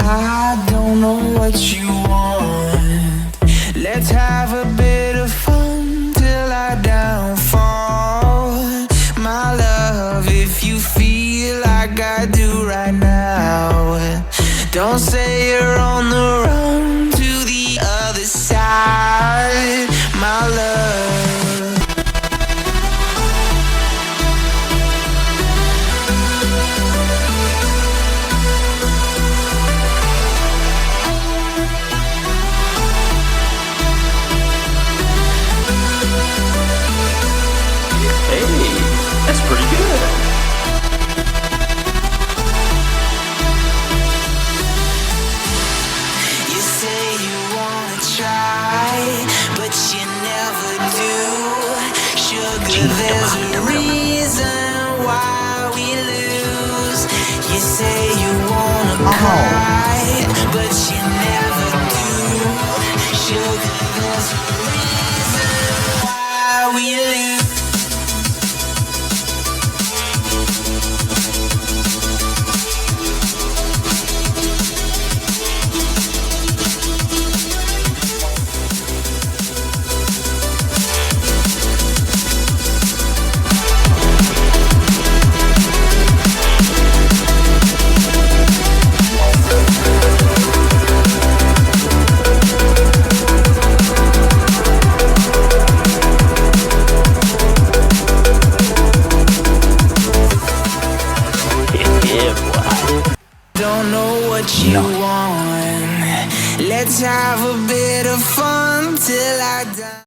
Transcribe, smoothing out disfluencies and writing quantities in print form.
I don't know what you want. Let's have a bit of fun till I downfall. My love, if you feel like I do right now, don't say you're on the run to the other side, my love. That's pretty good. You say you wanna try, but you never do. Sugar, there's a reason why we lose. You say you wanna cry, but you never do. Sugar, there's a reason why we lose. Don't know what you want. Let's have a bit of fun till I die.